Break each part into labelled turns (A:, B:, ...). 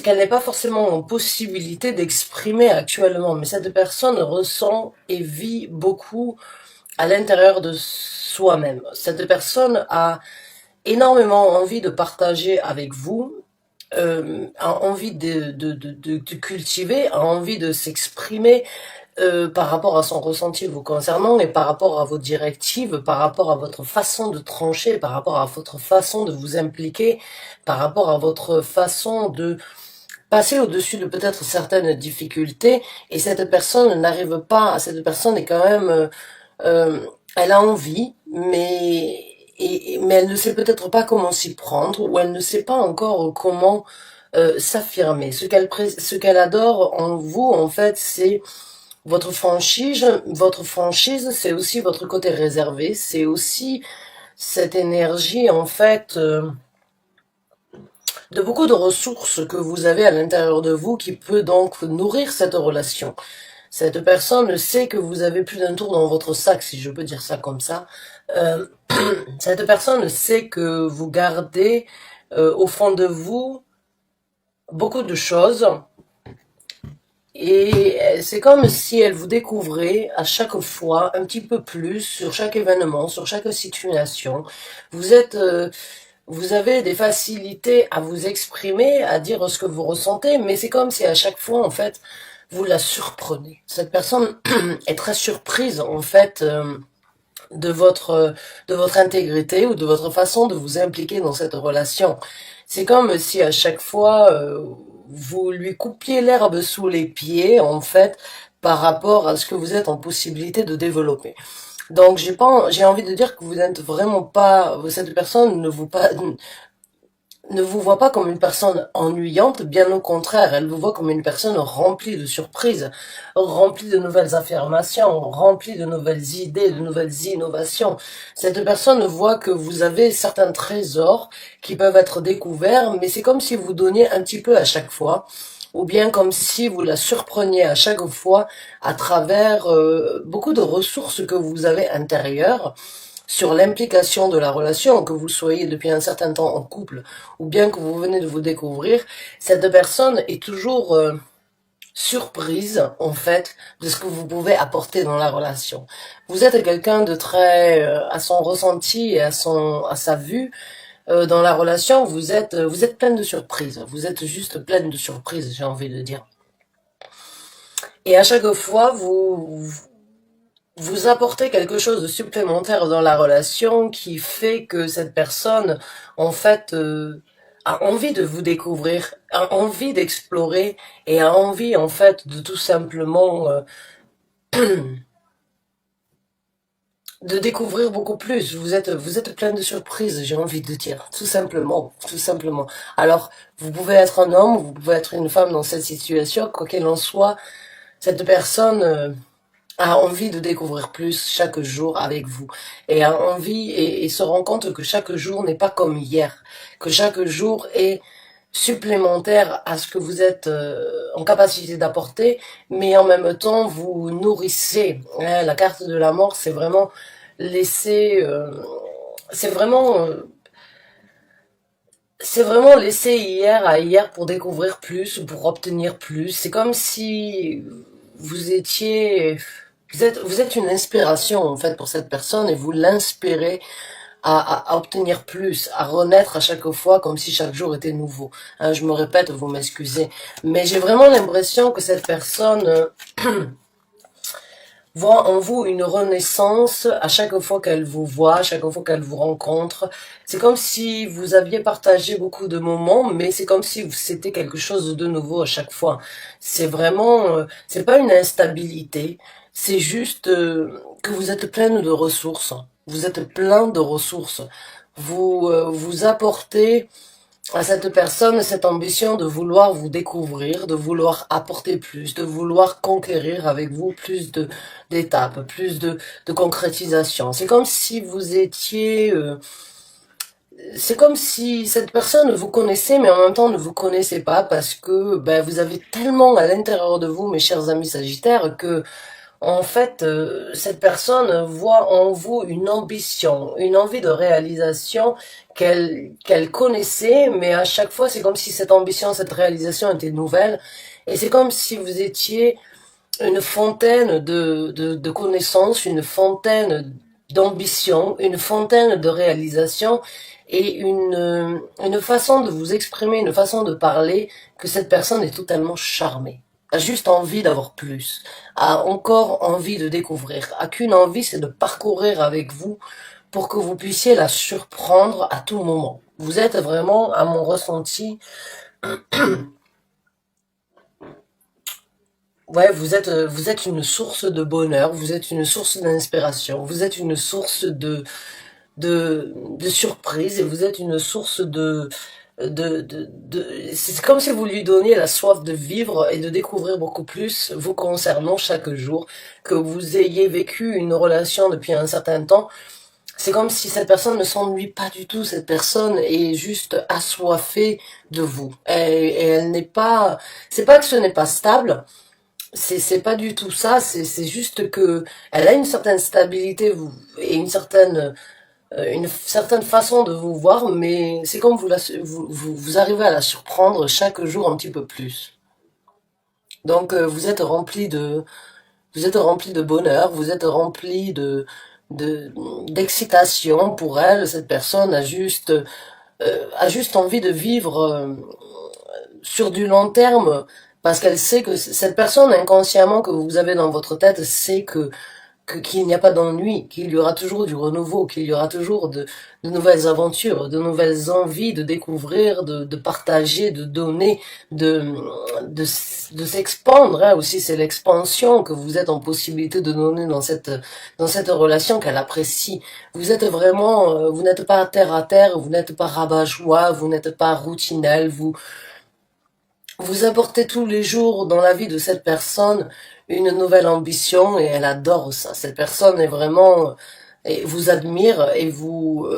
A: qu'elle n'est pas forcément en possibilité d'exprimer actuellement, mais cette personne ressent et vit beaucoup à l'intérieur de soi-même. Cette personne a énormément envie de partager avec vous, a envie de cultiver, a envie de s'exprimer par rapport à son ressenti vous concernant et par rapport à vos directives, par rapport à votre façon de trancher, par rapport à votre façon de vous impliquer, par rapport à votre façon de passer au-dessus de peut-être certaines difficultés. Et cette personne n'arrive pas, cette personne est quand même, elle a envie, mais elle ne sait peut-être pas comment s'y prendre, ou elle ne sait pas encore comment s'affirmer. Ce qu'elle adore en vous, en fait, c'est votre franchise. Votre franchise, c'est aussi votre côté réservé, c'est aussi cette énergie, en fait, de beaucoup de ressources que vous avez à l'intérieur de vous qui peut donc nourrir cette relation. Cette personne sait que vous avez plus d'un tour dans votre sac, si je peux dire ça comme ça. Euh, cette personne sait que vous gardez au fond de vous beaucoup de choses et c'est comme si elle vous découvrait à chaque fois un petit peu plus sur chaque événement, sur chaque situation. Vous êtes, vous avez des facilités à vous exprimer, à dire ce que vous ressentez, mais c'est comme si à chaque fois, en fait, vous la surprenez. Cette personne est très surprise, en fait, de votre intégrité ou de votre façon de vous impliquer dans cette relation. C'est comme si à chaque fois vous lui coupiez l'herbe sous les pieds en fait par rapport à ce que vous êtes en possibilité de développer. Donc j'ai envie de dire que vous n'êtes vraiment pas, cette personne ne vous voit pas comme une personne ennuyante, bien au contraire, elle vous voit comme une personne remplie de surprises, remplie de nouvelles affirmations, remplie de nouvelles idées, de nouvelles innovations. Cette personne voit que vous avez certains trésors qui peuvent être découverts, mais c'est comme si vous donniez un petit peu à chaque fois, ou bien comme si vous la surpreniez à chaque fois à travers beaucoup de ressources que vous avez intérieures sur l'implication de la relation, que vous soyez depuis un certain temps en couple ou bien que vous venez de vous découvrir, cette personne est toujours surprise en fait de ce que vous pouvez apporter dans la relation. Vous êtes quelqu'un de très à son ressenti et à sa vue dans la relation, vous êtes pleine de surprises. Vous êtes juste pleine de surprises, j'ai envie de dire. Et à chaque fois, vous apportez quelque chose de supplémentaire dans la relation qui fait que cette personne, en fait, a envie de vous découvrir, a envie d'explorer et a envie, en fait, de tout simplement de découvrir beaucoup plus. Vous êtes plein de surprises, j'ai envie de dire, tout simplement, tout simplement. Alors, vous pouvez être un homme, vous pouvez être une femme dans cette situation, quoi qu'il en soit, cette personne a envie de découvrir plus chaque jour avec vous et a envie et se rend compte que chaque jour n'est pas comme hier, que chaque jour est supplémentaire à ce que vous êtes en capacité d'apporter, mais en même temps vous nourrissez. Hein, la carte de la mort, c'est vraiment laisser, c'est vraiment, c'est vraiment laisser hier à hier pour découvrir plus, pour obtenir plus. C'est comme si vous étiez, vous êtes une inspiration en fait pour cette personne et vous l'inspirez à obtenir plus, à renaître à chaque fois comme si chaque jour était nouveau. Hein, je me répète, vous m'excusez, mais j'ai vraiment l'impression que cette personne voit en vous une renaissance à chaque fois qu'elle vous voit, à chaque fois qu'elle vous rencontre. C'est comme si vous aviez partagé beaucoup de moments, mais c'est comme si c'était quelque chose de nouveau à chaque fois. C'est vraiment, c'est pas une instabilité, c'est juste que vous êtes pleine de ressources. Vous êtes plein de ressources. Vous apportez à cette personne cette ambition de vouloir vous découvrir, de vouloir apporter plus, de vouloir conquérir avec vous plus de d'étapes, plus de concrétisation. C'est comme si vous étiez, c'est comme si cette personne vous connaissait, mais en même temps ne vous connaissait pas parce que ben, vous avez tellement à l'intérieur de vous, mes chers amis Sagittaires, que En fait, cette personne voit en vous une ambition, une envie de réalisation qu'elle connaissait, mais à chaque fois, c'est comme si cette ambition, cette réalisation était nouvelle. Et c'est comme si vous étiez une fontaine de connaissances, une fontaine d'ambition, une fontaine de réalisation et une façon de vous exprimer, une façon de parler que cette personne est totalement charmée. A juste envie d'avoir plus, a encore envie de découvrir, a qu'une envie, c'est de parcourir avec vous pour que vous puissiez la surprendre à tout moment. Vous êtes vraiment, à mon ressenti, ouais, vous êtes une source de bonheur, vous êtes une source d'inspiration, vous êtes une source de surprise et vous êtes une source c'est comme si vous lui donniez la soif de vivre et de découvrir beaucoup plus vous concernant chaque jour, que vous ayez vécu une relation depuis un certain temps. C'est comme si cette personne ne s'ennuie pas du tout, cette personne est juste assoiffée de vous. Et elle n'est pas, c'est pas que ce n'est pas stable, c'est pas du tout ça, c'est juste que elle a une certaine stabilité et une certaine façon de vous voir, mais c'est comme vous arrivez à la surprendre chaque jour un petit peu plus. Donc vous êtes rempli de bonheur, vous êtes rempli de d'excitation pour elle. Cette personne a juste envie de vivre sur du long terme parce qu'elle sait que cette personne inconsciemment que vous avez dans votre tête sait qu'il n'y a pas d'ennui, qu'il y aura toujours du renouveau, qu'il y aura toujours de nouvelles aventures, de nouvelles envies de découvrir, de partager, de donner, de, de, de s'expandre, hein. Aussi, c'est l'expansion que vous êtes en possibilité de donner dans cette relation qu'elle apprécie. Vous êtes vraiment, vous n'êtes pas terre à terre, vous n'êtes pas rabat-joie, vous n'êtes pas routinel, vous apportez tous les jours dans la vie de cette personne une nouvelle ambition et elle adore ça. Cette personne est vraiment et vous admire et vous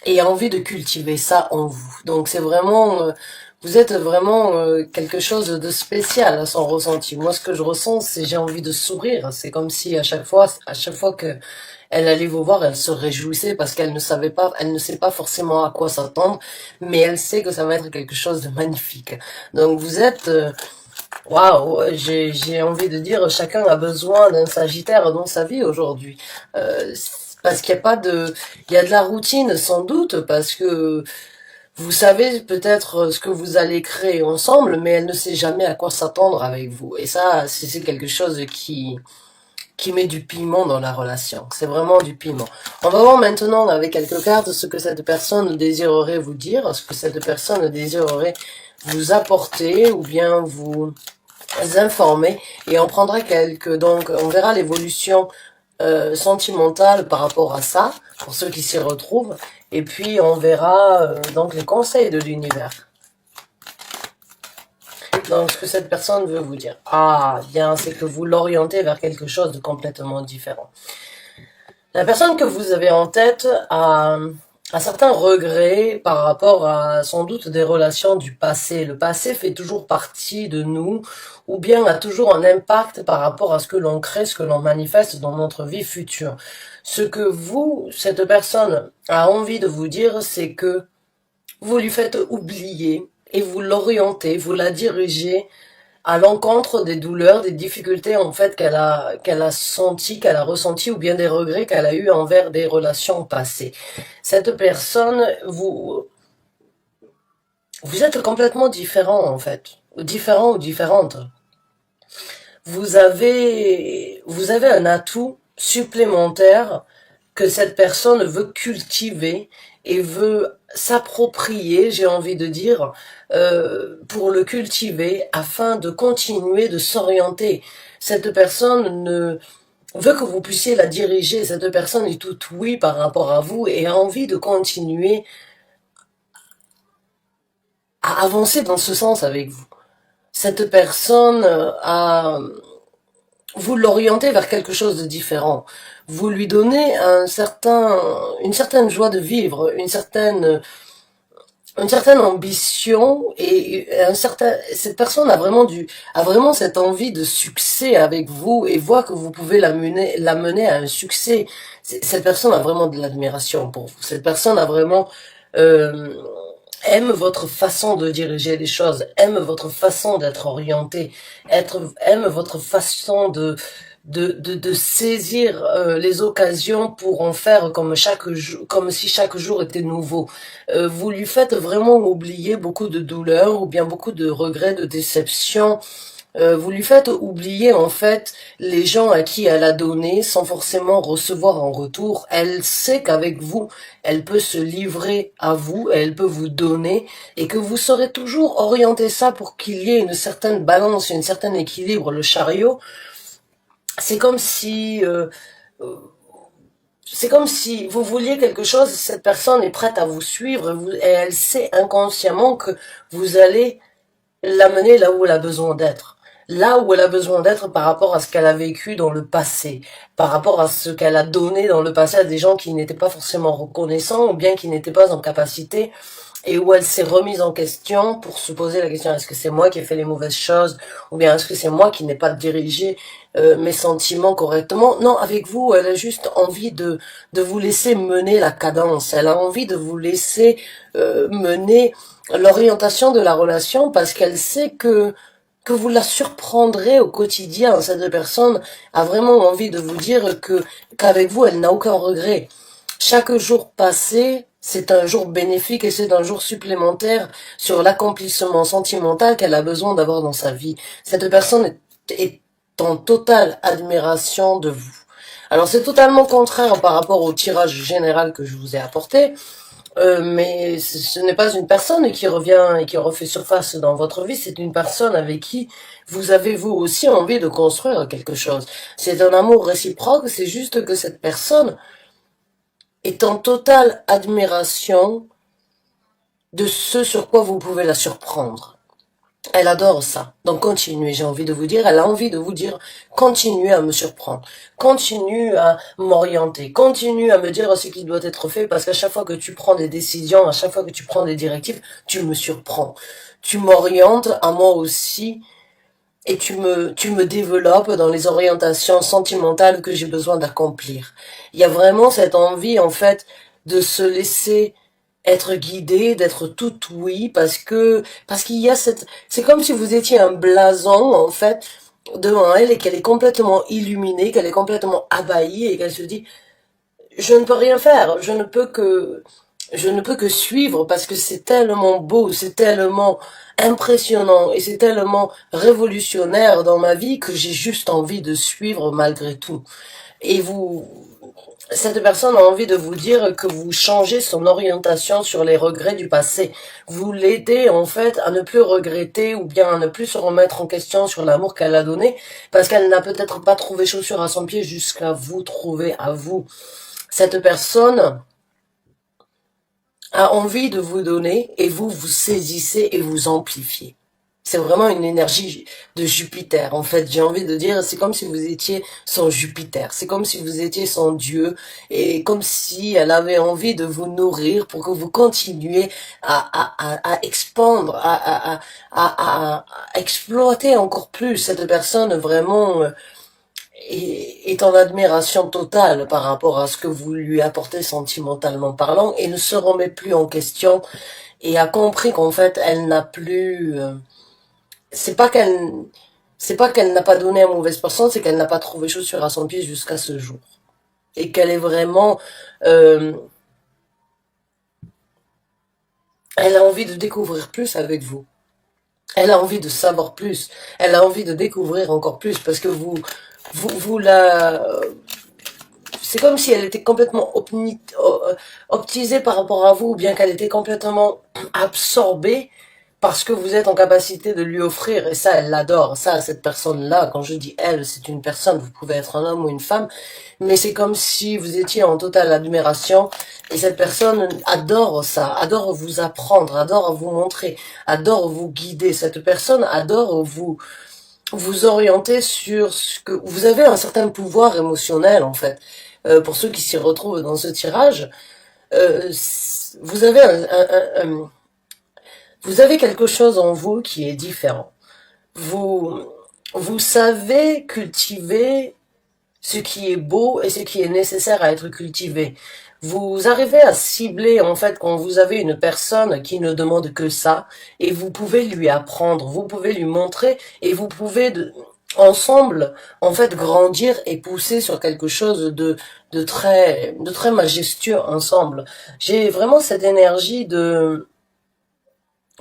A: et a envie de cultiver ça en vous. Donc c'est vraiment vous êtes vraiment quelque chose de spécial à son ressenti. Moi, ce que je ressens, c'est j'ai envie de sourire. C'est comme si à chaque fois que elle allait vous voir, elle se réjouissait parce qu'elle ne savait pas, elle ne sait pas forcément à quoi s'attendre, mais elle sait que ça va être quelque chose de magnifique. Donc vous êtes, waouh, j'ai envie de dire, chacun a besoin d'un Sagittaire dans sa vie aujourd'hui. Parce qu'il y a pas de, il y a de la routine sans doute parce que vous savez peut-être ce que vous allez créer ensemble, mais elle ne sait jamais à quoi s'attendre avec vous. Et ça, c'est quelque chose qui met du piment dans la relation. C'est vraiment du piment. On va voir maintenant avec quelques cartes ce que cette personne désirerait vous dire, ce que cette personne désirerait vous apporter ou bien vous informer. Et on prendra donc on verra l'évolution sentimentale par rapport à ça, pour ceux qui s'y retrouvent. Et puis on verra donc les conseils de l'univers. Donc, ce que cette personne veut vous dire. Ah, bien, c'est que vous l'orientez vers quelque chose de complètement différent. La personne que vous avez en tête a certains regrets par rapport à, sans doute, des relations du passé. Le passé fait toujours partie de nous, ou bien a toujours un impact par rapport à ce que l'on crée, ce que l'on manifeste dans notre vie future. Ce que cette personne, a envie de vous dire, c'est que vous lui faites oublier et vous l'orientez, vous la dirigez à l'encontre des douleurs, des difficultés en fait qu'elle a senti, qu'elle a ressenti ou bien des regrets qu'elle a eu envers des relations passées. Cette personne, vous êtes complètement différent en fait, différent ou différente. Vous avez un atout supplémentaire que cette personne veut cultiver et veut s'approprier, j'ai envie de dire, pour le cultiver afin de continuer de s'orienter. Cette personne veut que vous puissiez la diriger. Cette personne est toute oui par rapport à vous et a envie de continuer à avancer dans ce sens avec vous. Cette personne vous l'orientez vers quelque chose de différent. Vous lui donnez une certaine joie de vivre, une certaine ambition et un certain, cette personne a vraiment cette envie de succès avec vous et voit que vous pouvez l'amener à un succès. Cette personne a vraiment de l'admiration pour vous. Cette personne a vraiment, euh, aime votre façon de diriger les choses, aime votre façon d'être orienté, aime votre façon de saisir les occasions pour en faire comme chaque jour, comme si chaque jour était nouveau. Vous lui faites vraiment oublier beaucoup de douleurs ou bien beaucoup de regrets, de déceptions. Vous lui faites oublier en fait les gens à qui elle a donné sans forcément recevoir en retour. Elle sait qu'avec vous, elle peut se livrer à vous, elle peut vous donner et que vous saurez toujours orienter ça pour qu'il y ait une certaine balance, une certaine équilibre. Le chariot, c'est comme si euh, c'est comme si vous vouliez quelque chose, cette personne est prête à vous suivre et elle sait inconsciemment que vous allez l'amener là où elle a besoin d'être. Là où elle a besoin d'être par rapport à ce qu'elle a vécu dans le passé, par rapport à ce qu'elle a donné dans le passé à des gens qui n'étaient pas forcément reconnaissants ou bien qui n'étaient pas en capacité et où elle s'est remise en question pour se poser la question est-ce que c'est moi qui ai fait les mauvaises choses ou bien est-ce que c'est moi qui n'ai pas dirigé mes sentiments correctement. Non, avec vous, elle a juste envie de vous laisser mener la cadence, elle a envie de vous laisser mener l'orientation de la relation parce qu'elle sait que vous la surprendrez au quotidien. Cette personne a vraiment envie de vous dire que qu'avec vous, elle n'a aucun regret. Chaque jour passé, c'est un jour bénéfique et c'est un jour supplémentaire sur l'accomplissement sentimental qu'elle a besoin d'avoir dans sa vie. Cette personne est en totale admiration de vous. Alors c'est totalement contraire par rapport au tirage général que je vous ai apporté, mais ce n'est pas une personne qui revient et qui refait surface dans votre vie, c'est une personne avec qui vous avez vous aussi envie de construire quelque chose. C'est un amour réciproque, c'est juste que cette personne est en totale admiration de ce sur quoi vous pouvez la surprendre. Elle adore ça. Donc continuez, j'ai envie de vous dire, elle a envie de vous dire, continuez à me surprendre, continue à m'orienter, continue à me dire ce qui doit être fait, parce qu'à chaque fois que tu prends des décisions, à chaque fois que tu prends des directives, tu me surprends. Tu m'orientes à moi aussi, et tu me développes dans les orientations sentimentales que j'ai besoin d'accomplir. Il y a vraiment cette envie, en fait, de se laisser être guidé, d'être tout oui, parce qu'il y a c'est comme si vous étiez un blason, en fait, devant elle et qu'elle est complètement illuminée, qu'elle est complètement abahie et qu'elle se dit, je ne peux rien faire, je ne peux que suivre parce que c'est tellement beau, c'est tellement impressionnant et c'est tellement révolutionnaire dans ma vie que j'ai juste envie de suivre malgré tout. Et cette personne a envie de vous dire que vous changez son orientation sur les regrets du passé. Vous l'aidez en fait à ne plus regretter ou bien à ne plus se remettre en question sur l'amour qu'elle a donné parce qu'elle n'a peut-être pas trouvé chaussure à son pied jusqu'à vous trouver à vous. Cette personne a envie de vous donner et vous vous saisissez et vous amplifiez. C'est vraiment une énergie de Jupiter. En fait, j'ai envie de dire, c'est comme si vous étiez son Jupiter. C'est comme si vous étiez son Dieu et comme si elle avait envie de vous nourrir pour que vous continuiez à expandre, à exploiter encore plus cette personne vraiment est en admiration totale par rapport à ce que vous lui apportez sentimentalement parlant et ne se remet plus en question et a compris qu'en fait elle n'a plus c'est pas qu'elle c'est pas qu'elle n'a pas donné à mauvaise personne, c'est qu'elle n'a pas trouvé chaussure à son pied jusqu'à ce jour et qu'elle est vraiment euh, elle a envie de découvrir plus avec vous. Elle a envie de savoir plus. Elle a envie de découvrir encore plus parce que vous la, c'est comme si elle était complètement optisée par rapport à vous, ou bien qu'elle était complètement absorbée parce que vous êtes en capacité de lui offrir, et ça, elle l'adore. Ça, cette personne-là, quand je dis elle, c'est une personne, vous pouvez être un homme ou une femme, mais c'est comme si vous étiez en totale admiration, et cette personne adore ça, adore vous apprendre, adore vous montrer, adore vous guider. Cette personne adore vous orienter sur ce que vous avez un certain pouvoir émotionnel en fait. Pour ceux qui s'y retrouvent dans ce tirage, vous avez Vous avez quelque chose en vous qui est différent. Vous, vous savez cultiver ce qui est beau et ce qui est nécessaire à être cultivé. Vous arrivez à cibler, en fait, quand vous avez une personne qui ne demande que ça, et vous pouvez lui apprendre, vous pouvez lui montrer, et vous pouvez ensemble, en fait, grandir et pousser sur quelque chose de très majestueux ensemble. J'ai vraiment cette énergie de,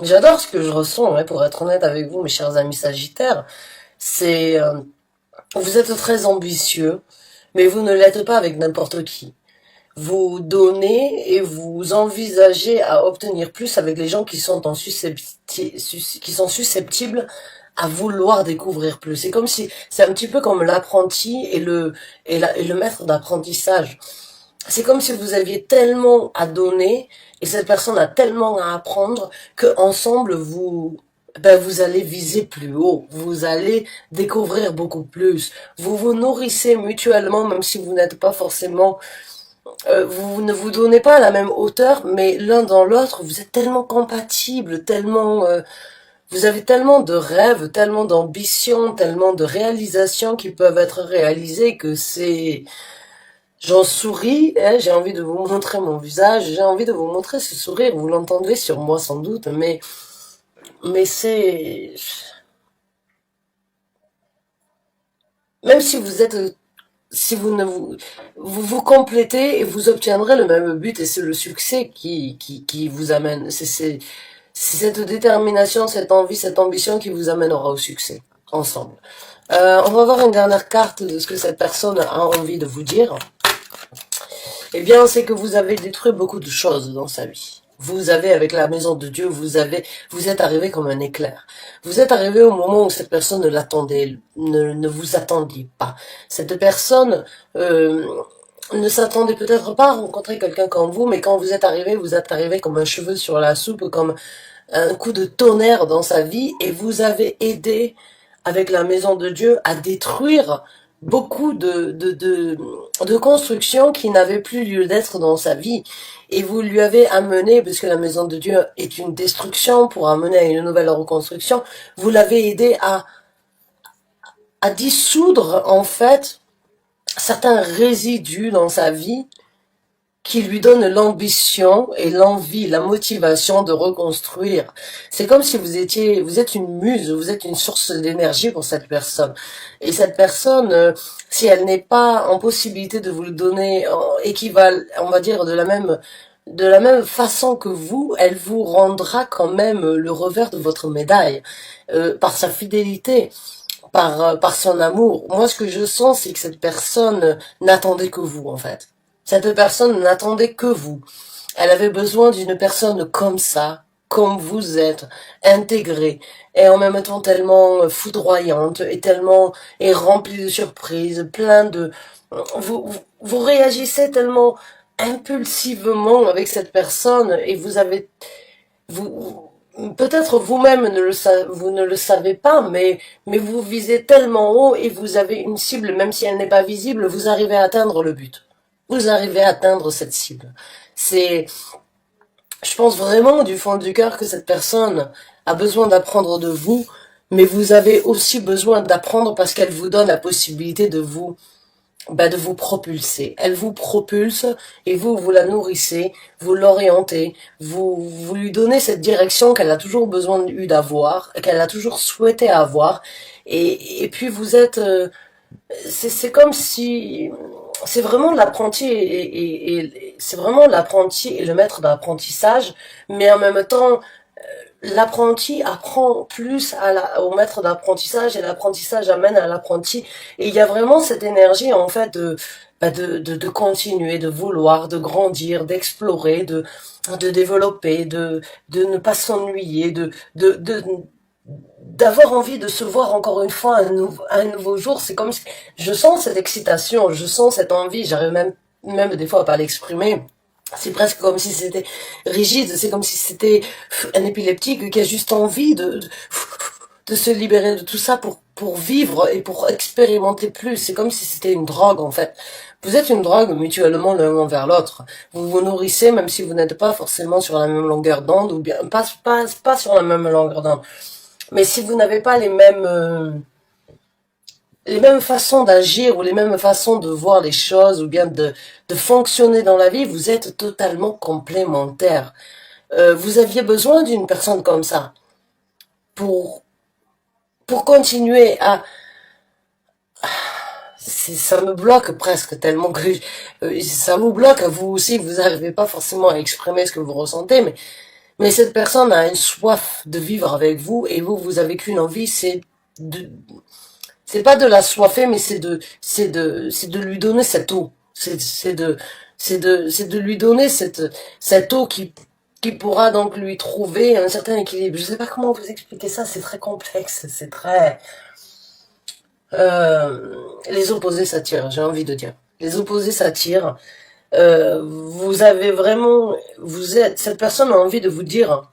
A: j'adore ce que je ressens, ouais, pour être honnête avec vous, mes chers amis Sagittaires. C'est, vous êtes très ambitieux, mais vous ne l'êtes pas avec n'importe qui. Vous donnez et vous envisagez à obtenir plus avec les gens qui sont qui sont susceptibles à vouloir découvrir plus. C'est comme si, c'est un petit peu comme l'apprenti et le maître d'apprentissage. C'est comme si vous aviez tellement à donner et cette personne a tellement à apprendre que ensemble vous allez viser plus haut, vous allez découvrir beaucoup plus. Vous vous nourrissez mutuellement, même si vous n'êtes pas forcément, vous ne vous donnez pas à la même hauteur, mais l'un dans l'autre, vous êtes tellement compatibles, tellement, vous avez tellement de rêves, tellement d'ambitions, tellement de réalisations qui peuvent être réalisées que c'est, j'en souris, hein, j'ai envie de vous montrer mon visage, j'ai envie de vous montrer ce sourire, vous l'entendrez sur moi sans doute, mais c'est, même si vous êtes, si vous ne vous, vous vous complétez et vous obtiendrez le même but et c'est le succès qui vous amène, c'est cette détermination, cette envie, cette ambition qui vous amènera au succès, ensemble. On va voir une dernière carte de ce que cette personne a envie de vous dire. Eh bien, c'est que vous avez détruit beaucoup de choses dans sa vie. Vous avez, avec la maison de Dieu, vous êtes arrivé comme un éclair. Vous êtes arrivé au moment où cette personne ne l'attendait, ne vous attendiez pas. Cette personne ne s'attendait peut-être pas à rencontrer quelqu'un comme vous, mais quand vous êtes arrivé comme un cheveu sur la soupe, comme un coup de tonnerre dans sa vie, et vous avez aidé, avec la maison de Dieu, à détruire beaucoup de constructions qui n'avaient plus lieu d'être dans sa vie. Et vous lui avez amené, puisque la maison de Dieu est une destruction pour amener à une nouvelle reconstruction, vous l'avez aidé à dissoudre, en fait, certains résidus dans sa vie qui lui donne l'ambition et l'envie, la motivation de reconstruire. C'est comme si vous êtes une muse, vous êtes une source d'énergie pour cette personne. Et cette personne, si elle n'est pas en possibilité de vous le donner on va dire de la même façon que vous, elle vous rendra quand même le revers de votre médaille, par sa fidélité, par son amour. Moi, ce que je sens, c'est que cette personne n'attendait que vous, en fait. Cette personne n'attendait que vous. Elle avait besoin d'une personne comme ça, comme vous êtes, intégrée, et en même temps tellement foudroyante, et remplie de surprises, vous réagissez tellement impulsivement avec cette personne, et vous, peut-être vous-même vous ne le savez pas, mais vous visez tellement haut et vous avez une cible, même si elle n'est pas visible, vous arrivez à atteindre le but. Vous arrivez à atteindre cette cible. C'est, je pense vraiment du fond du cœur que cette personne a besoin d'apprendre de vous, mais vous avez aussi besoin d'apprendre parce qu'elle vous donne la possibilité de vous propulser. Elle vous propulse et vous la nourrissez, vous l'orientez, vous lui donnez cette direction qu'elle a toujours besoin d'avoir, qu'elle a toujours souhaité avoir. Et puis vous êtes, c'est comme si, c'est vraiment l'apprenti c'est vraiment l'apprenti et le maître d'apprentissage, mais en même temps, l'apprenti apprend plus au maître d'apprentissage et l'apprentissage amène à l'apprenti. Et il y a vraiment cette énergie, en fait, de continuer, de vouloir, de grandir, d'explorer, de développer, de ne pas s'ennuyer, d'avoir envie de se voir encore une fois un nouveau jour. C'est comme si, je sens cette excitation, je sens cette envie, j'arrive même des fois à pas l'exprimer. C'est presque comme si c'était rigide, c'est comme si c'était un épileptique qui a juste envie de se libérer de tout ça pour vivre et pour expérimenter plus. C'est comme si c'était une drogue, en fait. Vous êtes une drogue mutuellement l'un envers l'autre. Vous vous nourrissez même si vous n'êtes pas forcément sur la même longueur d'onde, ou bien pas sur la même longueur d'onde. Mais si vous n'avez pas les mêmes façons d'agir ou les mêmes façons de voir les choses ou bien de fonctionner dans la vie, vous êtes totalement complémentaires. Vous aviez besoin d'une personne comme ça pour pour continuer à ça me bloque presque tellement que ça vous bloque à vous aussi, vous n'arrivez pas forcément à exprimer ce que vous ressentez, mais cette personne a une soif de vivre avec vous et vous avez qu'une envie, de c'est pas de la soifer, mais c'est de lui donner cette eau. C'est de lui donner cette eau qui pourra donc lui trouver un certain équilibre. Je sais pas comment vous expliquer ça, c'est très complexe, c'est très, les opposés s'attirent, j'ai envie de dire. Les opposés s'attirent. Vous avez vraiment, cette personne a envie de vous dire,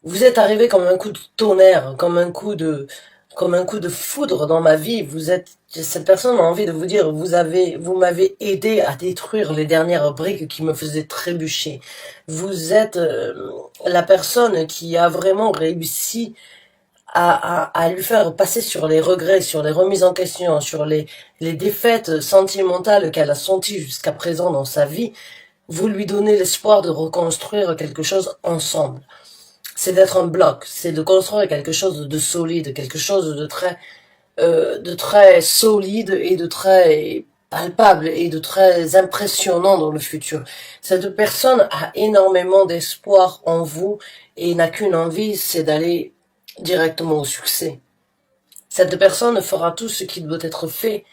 A: vous êtes arrivé comme un coup de tonnerre, comme un coup de foudre dans ma vie. Cette personne a envie de vous dire, vous m'avez aidé à détruire les dernières briques qui me faisaient trébucher. Vous êtes la personne qui a vraiment réussi à lui faire passer sur les regrets, sur les remises en question, sur les défaites sentimentales qu'elle a senties jusqu'à présent dans sa vie. Vous lui donnez l'espoir de reconstruire quelque chose ensemble. C'est d'être un bloc, c'est de construire quelque chose de solide, quelque chose de très solide et de très palpable et de très impressionnant dans le futur. Cette personne a énormément d'espoir en vous et n'a qu'une envie, c'est d'aller directement au succès. Cette personne fera tout ce qui doit être fait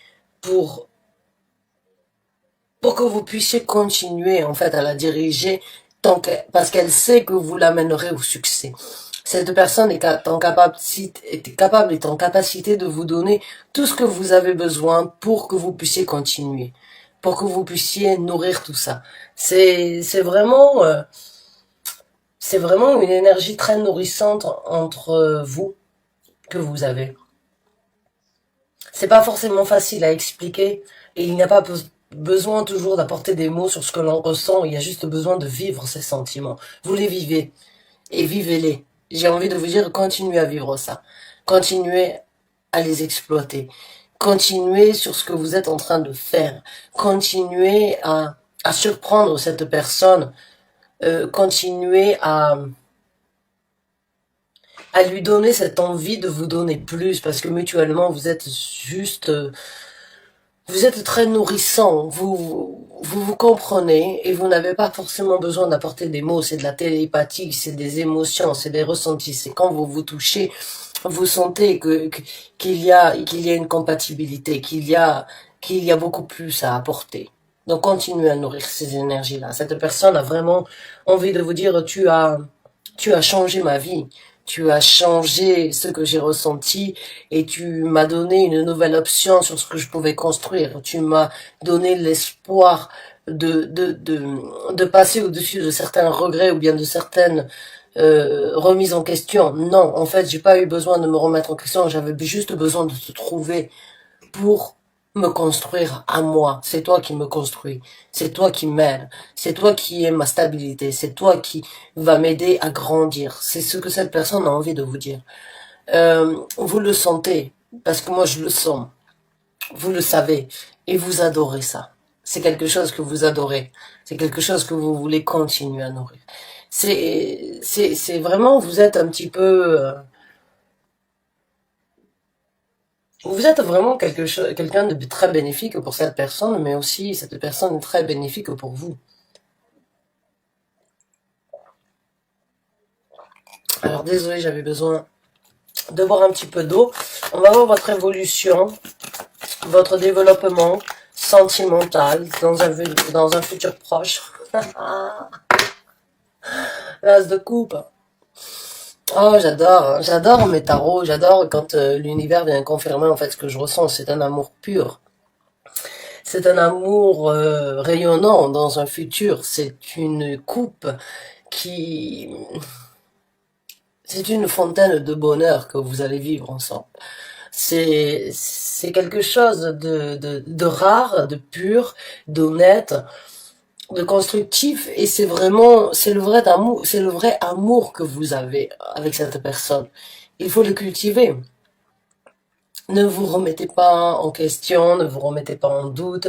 A: pour pour que vous puissiez continuer en fait à la diriger parce qu'elle sait que vous l'amènerez au succès. Cette personne est en capacité de vous donner tout ce que vous avez besoin pour que vous puissiez continuer, pour que vous puissiez nourrir tout ça. C'est vraiment une énergie très nourrissante entre vous que vous avez. C'est pas forcément facile à expliquer et il n'y a pas besoin toujours d'apporter des mots sur ce que l'on ressent, il y a juste besoin de vivre ces sentiments. Vous les vivez et vivez-les. J'ai envie de vous dire, continuez à vivre ça. Continuez à les exploiter. Continuez sur ce que vous êtes en train de faire. Continuez à surprendre cette personne. Continuez à lui donner cette envie de vous donner plus parce que mutuellement vous êtes juste vous êtes très nourrissant, vous comprenez et vous n'avez pas forcément besoin d'apporter des mots, c'est de la télépathie, c'est des émotions, c'est des ressentis, c'est quand vous vous touchez, vous sentez qu'il y a une compatibilité, qu'il y a beaucoup plus à apporter. Donc continuez à nourrir ces énergies-là. Cette personne a vraiment envie de vous dire tu as changé ma vie. Tu as changé ce que j'ai ressenti et tu m'as donné une nouvelle option sur ce que je pouvais construire. Tu m'as donné l'espoir de passer au-dessus de certains regrets ou bien de certaines remises en question. Non, en fait, j'ai pas eu besoin de me remettre en question. J'avais juste besoin de te trouver pour me construire à moi. C'est toi qui me construis. C'est toi qui m'aide. C'est toi qui es ma stabilité. C'est toi qui va m'aider à grandir. C'est ce que cette personne a envie de vous dire. Vous le sentez, parce que moi je le sens. Vous le savez. Et vous adorez ça. C'est quelque chose que vous adorez. C'est quelque chose que vous voulez continuer à nourrir. C'est vraiment, vous êtes un petit peu, vous êtes vraiment quelqu'un de très bénéfique pour cette personne, mais aussi cette personne est très bénéfique pour vous. Alors désolé, j'avais besoin de boire un petit peu d'eau. On va voir votre évolution, votre développement sentimental dans un futur proche. L'as de coupe. Oh, j'adore mes tarots, j'adore quand l'univers vient confirmer en fait ce que je ressens. C'est un amour pur. C'est un amour rayonnant dans un futur. C'est une coupe qui C'est une fontaine de bonheur que vous allez vivre ensemble. C'est quelque chose de rare, de pur, d'honnête, de constructif, et c'est le vrai amour que vous avez avec cette personne. Il faut le cultiver. Ne vous remettez pas en question, ne vous remettez pas en doute,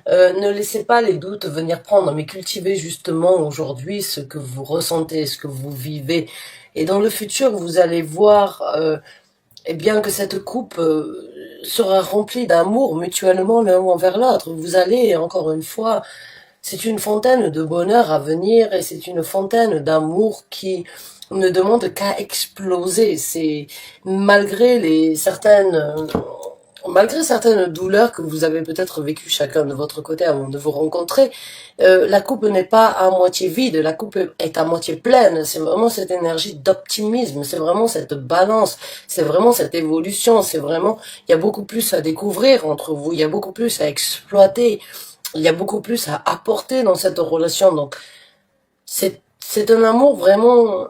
A: ne laissez pas les doutes venir prendre, mais cultivez justement aujourd'hui ce que vous ressentez, ce que vous vivez. Et dans le futur, vous allez voir eh bien que cette coupe sera remplie d'amour mutuellement l'un envers l'autre. Vous allez, encore une fois, c'est une fontaine de bonheur à venir et c'est une fontaine d'amour qui ne demande qu'à exploser. C'est malgré malgré certaines douleurs que vous avez peut-être vécues chacun de votre côté avant de vous rencontrer, la coupe n'est pas à moitié vide, la coupe est à moitié pleine. C'est vraiment cette énergie d'optimisme, c'est vraiment cette balance, c'est vraiment cette évolution, c'est vraiment, il y a beaucoup plus à découvrir entre vous, il y a beaucoup plus à exploiter, il y a beaucoup plus à apporter dans cette relation. Donc, c'est un amour vraiment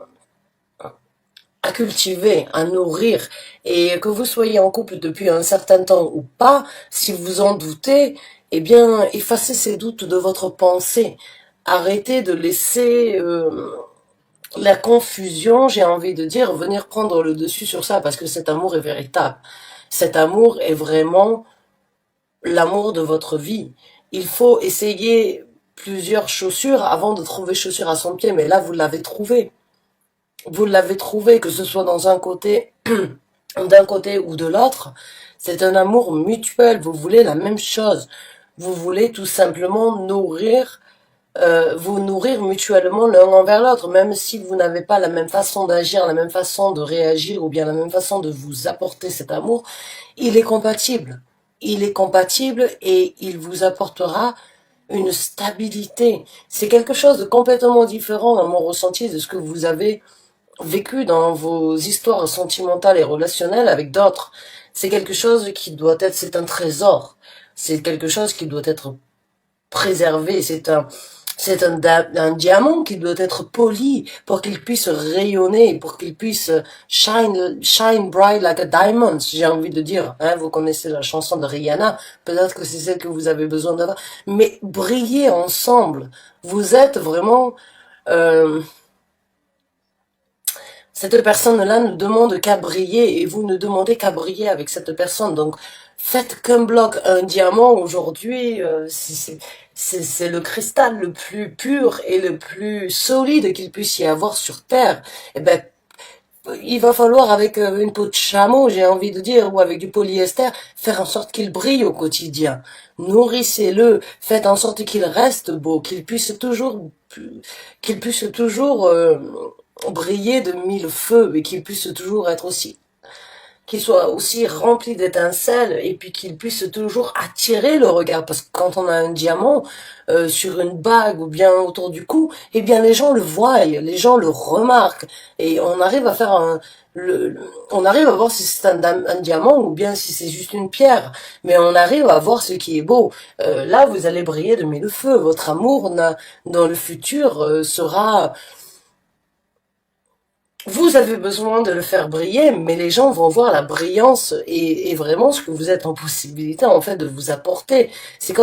A: à cultiver, à nourrir. Et que vous soyez en couple depuis un certain temps ou pas, si vous en doutez, eh bien, effacez ces doutes de votre pensée. Arrêtez de laisser la confusion, j'ai envie de dire, venir prendre le dessus sur ça, parce que cet amour est véritable. Cet amour est vraiment l'amour de votre vie. Il faut essayer plusieurs chaussures avant de trouver chaussure à son pied, mais là, vous l'avez trouvé. Vous l'avez trouvé, que ce soit dans un côté, d'un côté ou de l'autre. C'est un amour mutuel. Vous voulez la même chose. Vous voulez tout simplement vous nourrir mutuellement l'un envers l'autre, même si vous n'avez pas la même façon d'agir, la même façon de réagir, ou bien la même façon de vous apporter cet amour, il est compatible. Il est compatible et il vous apportera une stabilité. C'est quelque chose de complètement différent dans mon ressenti de ce que vous avez vécu dans vos histoires sentimentales et relationnelles avec d'autres. C'est quelque chose qui doit être, c'est un trésor. C'est quelque chose qui doit être préservé. Un diamant qui doit être poli pour qu'il puisse rayonner, pour qu'il puisse shine bright like a diamond, j'ai envie de dire. Hein, vous connaissez la chanson de Rihanna, peut-être que c'est celle que vous avez besoin d'avoir. Mais briller ensemble. Vous êtes vraiment, euh, cette personne-là ne demande qu'à briller et vous ne demandez qu'à briller avec cette personne. Donc, faites qu'un bloc, un diamant aujourd'hui, c'est le cristal le plus pur et le plus solide qu'il puisse y avoir sur Terre. Eh ben, il va falloir avec une peau de chameau, j'ai envie de dire, ou avec du polyester, faire en sorte qu'il brille au quotidien. Nourrissez-le, faites en sorte qu'il reste beau, qu'il puisse toujours briller de mille feux et qu'il puisse toujours être aussi, qu'il soit aussi rempli d'étincelles et puis qu'il puisse toujours attirer le regard, parce que quand on a un diamant sur une bague ou bien autour du cou, eh bien les gens le voient, les gens le remarquent et on arrive à faire on arrive à voir si c'est un diamant ou bien si c'est juste une pierre, mais on arrive à voir ce qui est beau. Là, vous allez briller de mille feux. Votre amour dans le futur sera, vous avez besoin de le faire briller, mais les gens vont voir la brillance et vraiment ce que vous êtes en possibilité en fait de vous apporter. J'ai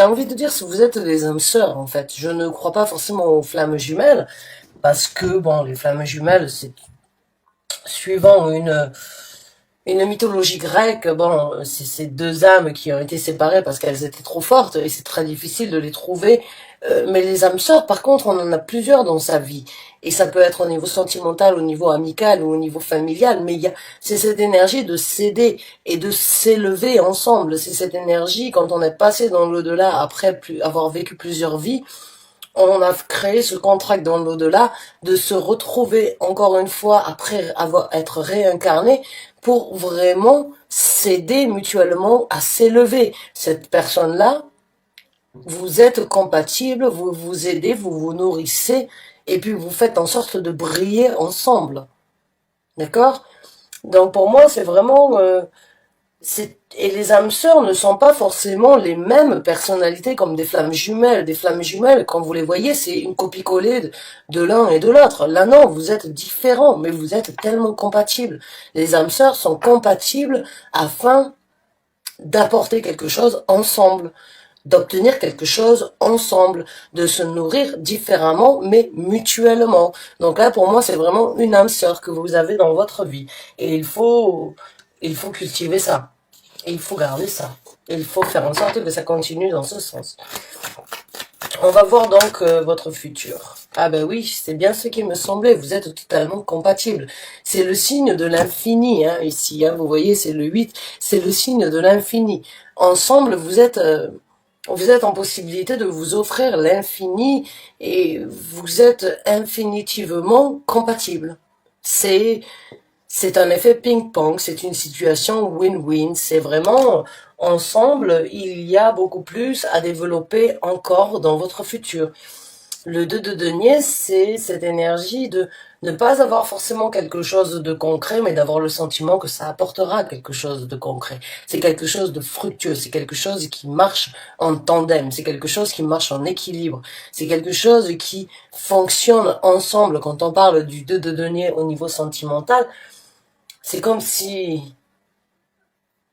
A: envie de dire si vous êtes des âmes sœurs en fait. Je ne crois pas forcément aux flammes jumelles parce que bon, les flammes jumelles, c'est suivant une mythologie grecque, bon, c'est ces deux âmes qui ont été séparées parce qu'elles étaient trop fortes et c'est très difficile de les trouver. Mais les âmes sœurs, par contre, on en a plusieurs dans sa vie. Et ça peut être au niveau sentimental, au niveau amical ou au niveau familial. Mais c'est cette énergie de s'aider et de s'élever ensemble. C'est cette énergie, quand on est passé dans l'au-delà après avoir vécu plusieurs vies, on a créé ce contrat dans l'au-delà de se retrouver encore une fois après être réincarné pour vraiment s'aider mutuellement à s'élever. Cette personne-là, vous êtes compatibles, vous vous aidez, vous vous nourrissez et puis vous faites en sorte de briller ensemble. D'accord? Donc pour moi, Et les âmes sœurs ne sont pas forcément les mêmes personnalités comme des flammes jumelles. Des flammes jumelles, quand vous les voyez, c'est une copie-collée de l'un et de l'autre. Là, non, vous êtes différents, mais vous êtes tellement compatibles. Les âmes sœurs sont compatibles afin d'apporter quelque chose ensemble, d'obtenir quelque chose ensemble, de se nourrir différemment, mais mutuellement. Donc là, pour moi, c'est vraiment une âme sœur que vous avez dans votre vie. Et il faut cultiver ça. Et il faut garder ça. Et il faut faire en sorte que ça continue dans ce sens. On va voir donc votre futur. Ah ben oui, c'est bien ce qui me semblait. Vous êtes totalement compatibles. C'est le signe de l'infini, hein, ici. Hein, vous voyez, c'est le 8. C'est le signe de l'infini. Ensemble, vous êtes en possibilité de vous offrir l'infini et vous êtes infinitivement compatibles. C'est un effet ping-pong, c'est une situation win-win, c'est vraiment ensemble, il y a beaucoup plus à développer encore dans votre futur. Le 2 de denier, c'est cette énergie de ne pas avoir forcément quelque chose de concret, mais d'avoir le sentiment que ça apportera quelque chose de concret. C'est quelque chose de fructueux, c'est quelque chose qui marche en tandem, c'est quelque chose qui marche en équilibre, c'est quelque chose qui fonctionne ensemble. Quand on parle du 2 de denier au niveau sentimental, c'est comme si,